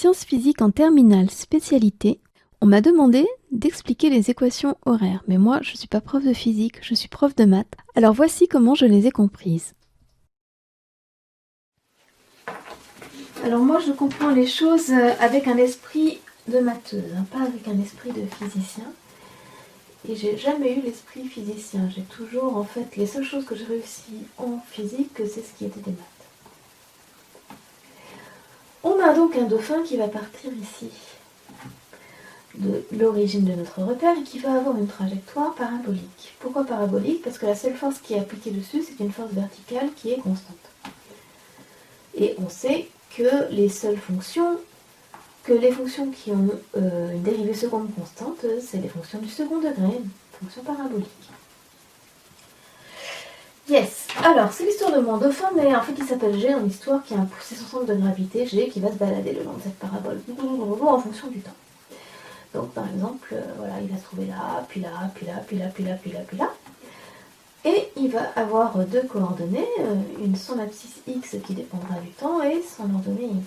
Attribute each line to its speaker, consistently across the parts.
Speaker 1: sciences physiques en terminale spécialité, on m'a demandé d'expliquer les équations horaires. Mais moi, je ne suis pas prof de physique, je suis prof de maths. Alors voici comment je les ai comprises. Alors moi, je comprends les choses avec un esprit de matheuse, pas avec un esprit de physicien. Et j'ai jamais eu l'esprit physicien. J'ai toujours, en fait, les seules choses que j'ai réussi en physique, c'est ce qui était des maths. On a donc un dauphin qui va partir ici de l'origine de notre repère et qui va avoir une trajectoire parabolique. Pourquoi parabolique? Parce que la seule force qui est appliquée dessus, c'est une force verticale qui est constante. Et on sait que les fonctions qui ont une dérivée seconde constante, c'est les fonctions du second degré, fonctions paraboliques. Yes. Alors, c'est l'histoire de mon dauphin, mais en fait, il s'appelle G en histoire, qui a un poussé son centre de gravité, G, qui va se balader le long de cette parabole, en fonction du temps. Donc, par exemple, voilà, il va se trouver là, puis là, puis là, puis là, puis là, puis là, puis là. Et il va avoir deux coordonnées, son abscisse x qui dépendra du temps, et son ordonnée y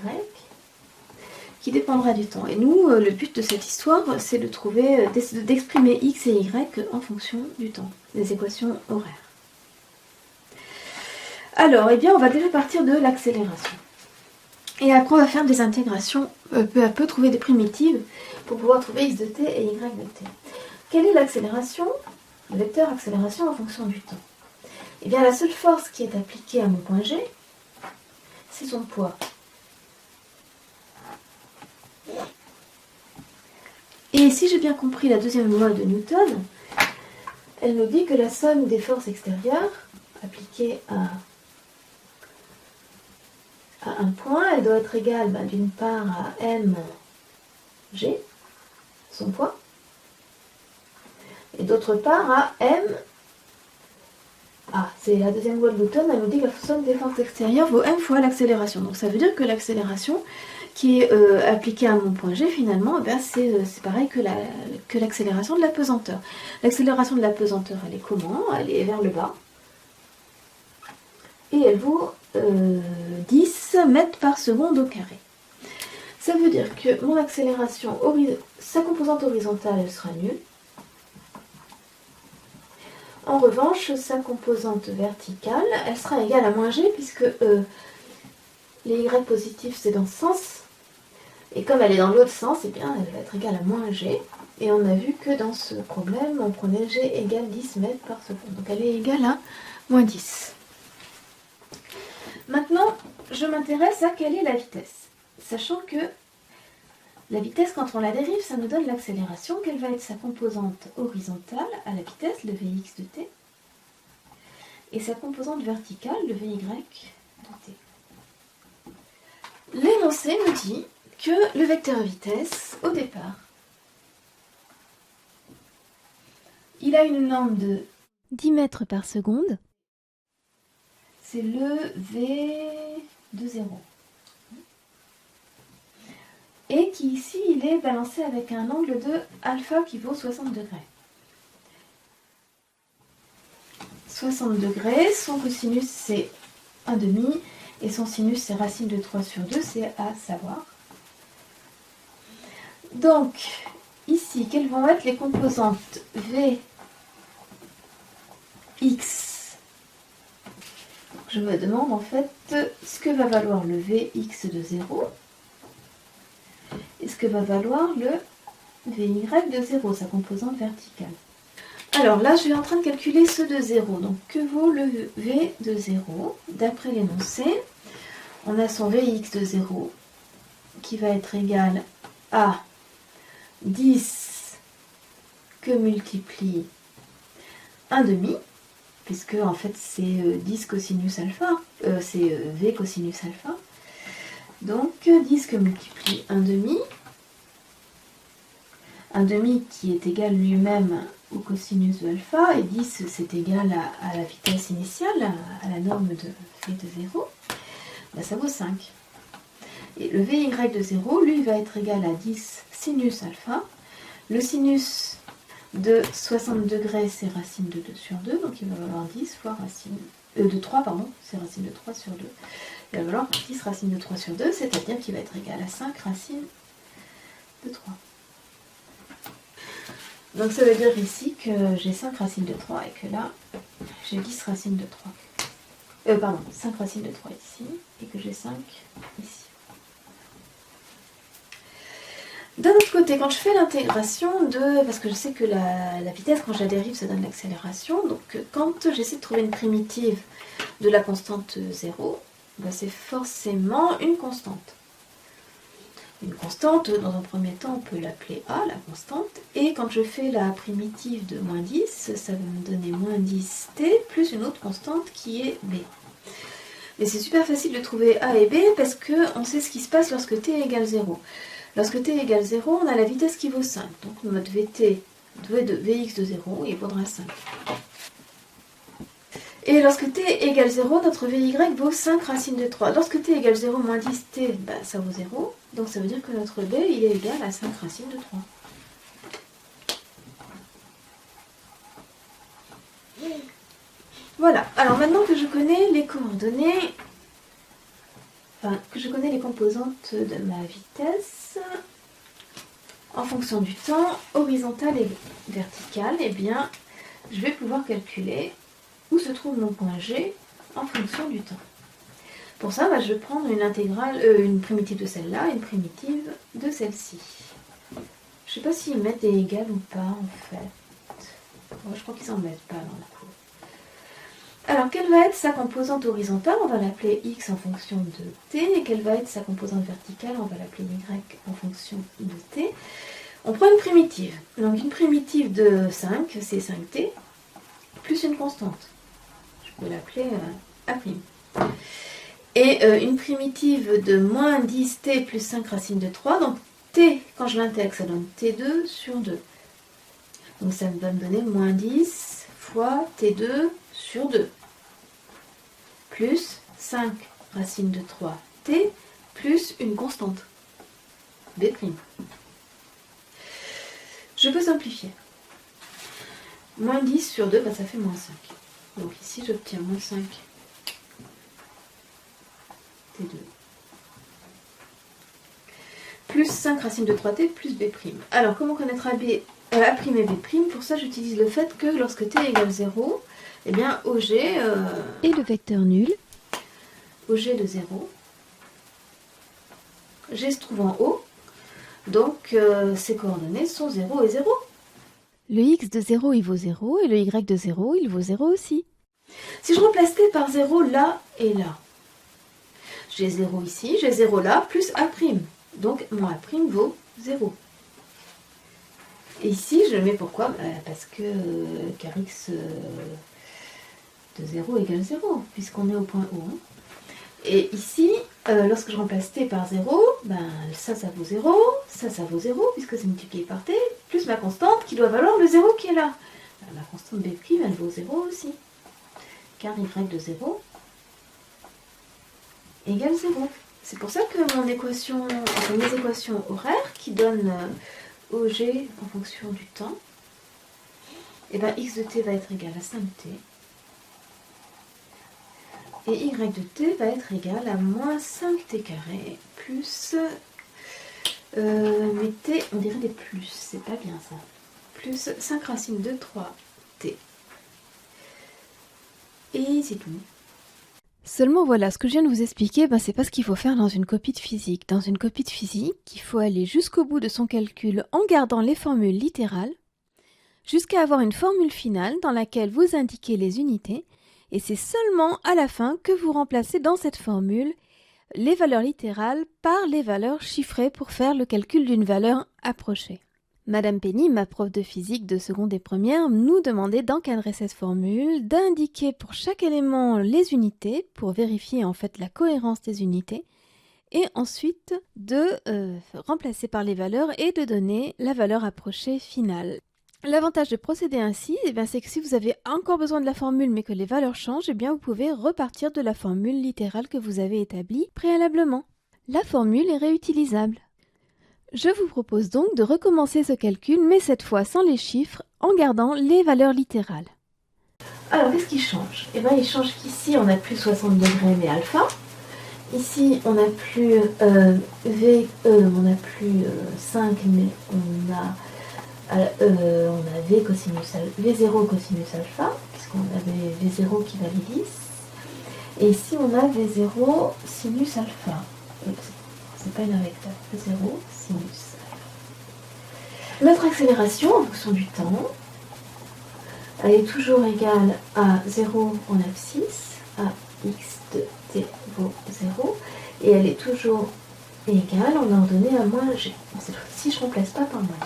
Speaker 1: qui dépendra du temps. Et nous, le but de cette histoire, c'est de trouver, d'exprimer x et y en fonction du temps, des équations horaires. Alors, eh bien, on va déjà partir de l'accélération. Et après, on va faire des intégrations peu à peu, trouver des primitives pour pouvoir trouver x de t et y de t. Quelle est l'accélération? Le vecteur accélération en fonction du temps. Eh bien, la seule force qui est appliquée à mon point G, c'est son poids. Et si j'ai bien compris la deuxième loi de Newton, elle nous dit que la somme des forces extérieures appliquées à un point, elle doit être égale d'une part à mg, son poids, et d'autre part à m. C'est la deuxième loi de Newton, elle nous dit que la somme des forces extérieures vaut m fois l'accélération. Donc ça veut dire que l'accélération qui est appliquée à mon point G, finalement, c'est pareil que l'accélération de la pesanteur. L'accélération de la pesanteur, elle est comment? Elle est vers le bas. Et elle vaut 10 mètres par seconde au carré. Ça veut dire que mon accélération, sa composante horizontale, elle sera nulle. En revanche, sa composante verticale, elle sera égale à moins g, puisque les y positifs, c'est dans ce sens. Et comme elle est dans l'autre sens, eh bien, elle va être égale à moins g. Et on a vu que dans ce problème, on prenait g égale 10 mètres par seconde. Donc elle est égale à moins 10. Maintenant, je m'intéresse à quelle est la vitesse. Sachant que la vitesse, quand on la dérive, ça nous donne l'accélération. Quelle va être sa composante horizontale à la vitesse, le Vx de t, et sa composante verticale, le Vy de t. L'énoncé nous dit que le vecteur vitesse, au départ, il a une norme de 10 mètres par seconde. C'est le V de 0. Et qui ici, il est balancé avec un angle de alpha qui vaut 60 degrés. 60 degrés, son cosinus c'est 1,5 et son sinus c'est racine de 3 sur 2, c'est à savoir. Donc, ici, quelles vont être les composantes Vx? Je me demande en fait ce que va valoir le Vx de 0 et ce que va valoir le Vy de 0, sa composante verticale. Alors là, je suis en train de calculer ce de 0. Donc, que vaut le V de 0? D'après l'énoncé, on a son Vx de 0 qui va être égal à 10 que multiplie 1,5, puisque en fait c'est 10 cosinus alpha, c'est V cosinus alpha. Donc 10 que multiplie 1,5, 1,5 qui est égal lui-même au cosinus de alpha, et 10 c'est égal à la vitesse initiale, à la norme de V de 0, ça vaut 5. Et le Vy de 0, lui, va être égal à 10 sinus alpha. Le sinus de 60 degrés, c'est racine de 2 sur 2, donc il va valoir 10 fois racine de 3, pardon, c'est racine de 3 sur 2. il va falloir 10 racine de 3 sur 2, c'est-à-dire qu'il va être égal à 5 racines de 3. Donc ça veut dire ici que j'ai 5 racines de 3 et que là, j'ai 10 racines de 3. Pardon, 5 racines de 3 ici et que j'ai 5 ici. D'un autre côté, quand je fais l'intégration de... Parce que je sais que la vitesse, quand je la dérive, ça donne l'accélération. Donc quand j'essaie de trouver une primitive de la constante 0, ben, c'est forcément une constante. Une constante, dans un premier temps, on peut l'appeler A, la constante. Et quand je fais la primitive de moins 10, ça va me donner moins 10t plus une autre constante qui est B. Mais c'est super facile de trouver A et B parce qu'on sait ce qui se passe lorsque t égale 0. Lorsque t égale 0, on a la vitesse qui vaut 5. Donc notre Vt, Vx de 0, il vaudra 5. Et lorsque t égale 0, notre Vy vaut 5 racines de 3. Lorsque t égale 0 moins 10t, ben, ça vaut 0. Donc ça veut dire que notre B, il est égal à 5 racines de 3. Voilà. Alors maintenant que je connais les coordonnées, enfin que je connais les composantes de ma vitesse, en fonction du temps, horizontal et vertical, eh bien, je vais pouvoir calculer où se trouve mon point G en fonction du temps. Pour ça, bah, je vais prendre une intégrale, une primitive de celle-là et une primitive de celle-ci. Je ne sais pas s'ils mettent des égales ou pas, en fait. Ouais, je crois qu'ils n'en mettent pas dans le cours. Alors, quelle va être sa composante horizontale? On va l'appeler x en fonction de t. Et quelle va être sa composante verticale? On va l'appeler y en fonction de t. On prend une primitive. Donc, une primitive de 5, c'est 5t, plus une constante. Je peux l'appeler A'. Et une primitive de moins 10t plus 5 racines de 3. Donc, t, quand je l'intègre, ça donne t2 sur 2. Donc, ça va me donner moins 10 fois t2 sur 2. Plus 5 racines de 3t plus une constante. B'. Je peux simplifier. Moins 10 sur 2, bah, ça fait moins 5. Donc ici, j'obtiens moins 5 T2. Plus 5 racines de 3t plus B'. Alors, comment connaître A' et B'? Pour ça, j'utilise le fait que lorsque t égale 0, eh bien, OG
Speaker 2: et le vecteur nul.
Speaker 1: OG de 0. G se trouve en haut. Donc, ses coordonnées sont 0 et 0.
Speaker 2: Le x de 0, il vaut 0, et le y de 0, il vaut 0 aussi.
Speaker 1: Si je remplace t par 0 là et là, j'ai 0 ici, j'ai 0 là, plus A'. Donc, mon A' vaut 0. Et ici, je mets pourquoi? Parce que car x de 0 égale 0, puisqu'on est au point O. Et ici, lorsque je remplace t par 0, ben, ça vaut 0, ça vaut 0, puisque c'est multiplié par t, plus ma constante qui doit valoir le 0 qui est là. Ben, ma constante B', elle vaut 0 aussi. Car y de 0 égale 0. C'est pour ça que mes équations horaires qui donnent OG en fonction du temps, et ben x de t va être égal à 5t. Et y de t va être égal à moins 5t carré plus... mais t, on dirait des plus, c'est pas bien ça. Plus 5 racines de 3t. Et c'est tout.
Speaker 2: Seulement voilà, ce que je viens de vous expliquer, c'est pas ce qu'il faut faire dans une copie de physique. Dans une copie de physique, il faut aller jusqu'au bout de son calcul en gardant les formules littérales, jusqu'à avoir une formule finale dans laquelle vous indiquez les unités, et c'est seulement à la fin que vous remplacez dans cette formule les valeurs littérales par les valeurs chiffrées pour faire le calcul d'une valeur approchée. Madame Penny, ma prof de physique de seconde et première, nous demandait d'encadrer cette formule, d'indiquer pour chaque élément les unités pour vérifier en fait la cohérence des unités, et ensuite de remplacer par les valeurs et de donner la valeur approchée finale. L'avantage de procéder ainsi, c'est que si vous avez encore besoin de la formule mais que les valeurs changent, vous pouvez repartir de la formule littérale que vous avez établie préalablement. La formule est réutilisable. Je vous propose donc de recommencer ce calcul, mais cette fois sans les chiffres, en gardant les valeurs littérales.
Speaker 1: Alors, qu'est-ce qui change? Il change qu'ici, on a plus 60 degrés mais alpha, Ici, on n'a plus on n'a plus 5, mais on a V V0 cosinus alpha, puisqu'on avait V0 qui valait 10. Et ici, on a V0 sinus alpha. C'est pas un vecteur. V0 sinus alpha. Notre accélération, en fonction du temps, elle est toujours égale à 0 en abscisse, à x de t vaut 0, et elle est toujours égale en ordonnée à moins g. Cette fois-ci, je ne remplace pas par moins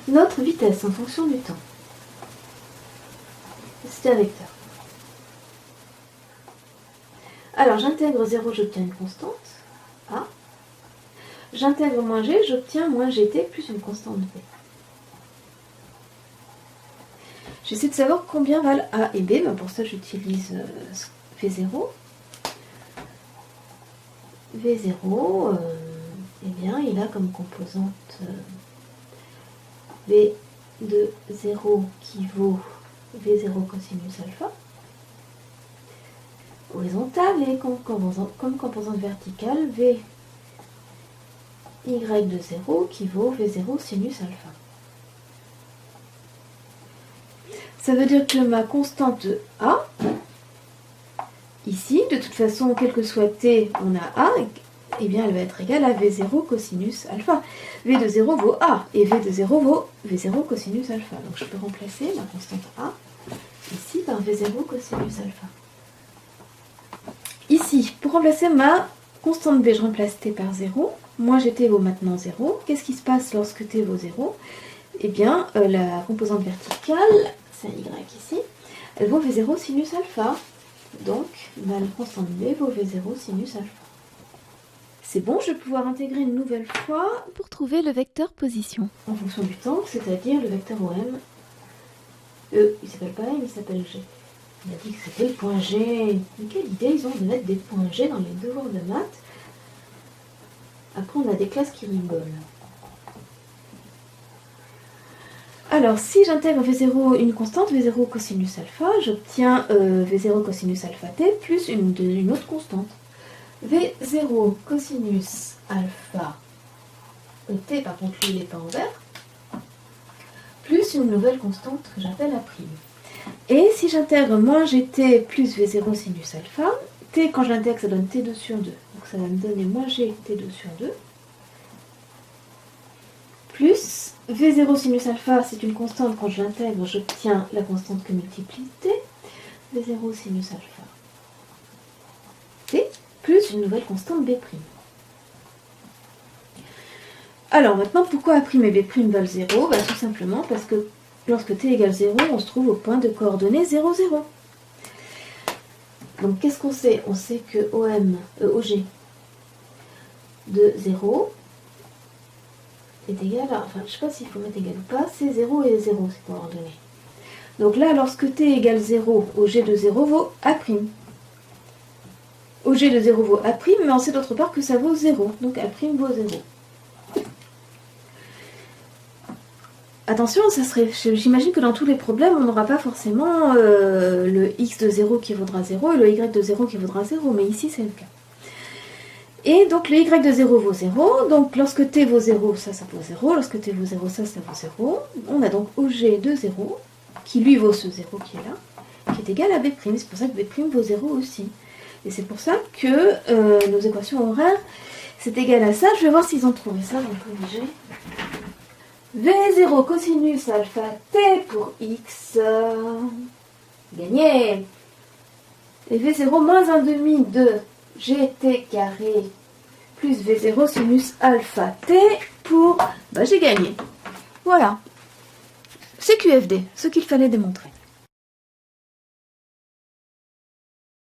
Speaker 1: 10. Notre vitesse en fonction du temps, c'est un vecteur. Alors, j'intègre 0, j'obtiens une constante, A. J'intègre moins g, j'obtiens moins gt plus une constante v. J'essaie de savoir combien valent A et B. Pour ça, j'utilise V0. V0, eh bien, il a comme composante V de 0 qui vaut V0 cosinus alpha. Horizontale et comme composante verticale, V y de 0 qui vaut V0 sinus alpha. Ça veut dire que ma constante A, ici, de toute façon, quel que soit t, on a A, eh bien elle va être égale à V0 cosinus alpha. V de 0 vaut A, et V de 0 vaut V0 cosinus alpha. Donc je peux remplacer ma constante A, ici, par V0 cosinus alpha. Ici, pour remplacer ma constante B, je remplace t par 0. Moins gt vaut maintenant 0. Qu'est-ce qui se passe lorsque t vaut 0 ? Eh bien, la composante verticale, c'est y ici, elle vaut V0 sinus alpha. Donc, la constante B vaut V0 sinus alpha. C'est bon, je vais pouvoir intégrer une nouvelle fois
Speaker 2: pour trouver le vecteur position.
Speaker 1: En fonction du temps, c'est-à-dire le vecteur OM. Il s'appelle pas M, il s'appelle G. Il a dit que c'était le point G. Mais quelle idée ils ont de mettre des points G dans les devoirs de maths. Après, on a des classes qui rigolent. Alors, si j'intègre V0 une constante, V0 cosinus alpha, j'obtiens V0 cosinus alpha t plus une autre constante. V0 cosinus alpha t, par contre, lui, il n'est pas en vert, plus une nouvelle constante que j'appelle A'. Et si j'intègre moins gt plus V0 sinus alpha, t, quand je l'intègre, ça donne t2 sur 2. Donc, ça va me donner moins g t2 sur 2. Plus V0 sinus alpha, c'est une constante, quand je l'intègre, j'obtiens la constante que multiplie t, V0 sinus alpha t, plus une nouvelle constante B'. Alors maintenant, pourquoi A' et B' valent 0 ? Tout simplement parce que lorsque t égale 0, on se trouve au point de coordonnées 0, 0. Donc qu'est-ce qu'on sait ? On sait que OG de 0 est égal à, enfin je ne sais pas s'il faut mettre égal ou pas, c'est 0 et 0, c'est coordonnées. Donc là, lorsque t égale 0, OG de 0 vaut A'. OG de 0 vaut A', mais on sait d'autre part que ça vaut 0, donc A' vaut 0. Attention, j'imagine que dans tous les problèmes, on n'aura pas forcément le x de 0 qui vaudra 0 et le y de 0 qui vaudra 0, mais ici c'est le cas. Et donc le y de 0 vaut 0, donc lorsque t vaut 0, ça vaut 0, lorsque t vaut 0, ça vaut 0. On a donc OG de 0, qui lui vaut ce 0 qui est là, qui est égal à B', c'est pour ça que B' vaut 0 aussi. Et c'est pour ça que nos équations horaires, c'est égal à ça. Je vais voir s'ils ont trouvé ça, donc corriger. V0 cosinus alpha t pour x, gagné. Et V0 moins 1/2 de gt carré plus V0 sinus alpha t pour... j'ai gagné. Voilà. C'est QFD, ce qu'il fallait démontrer.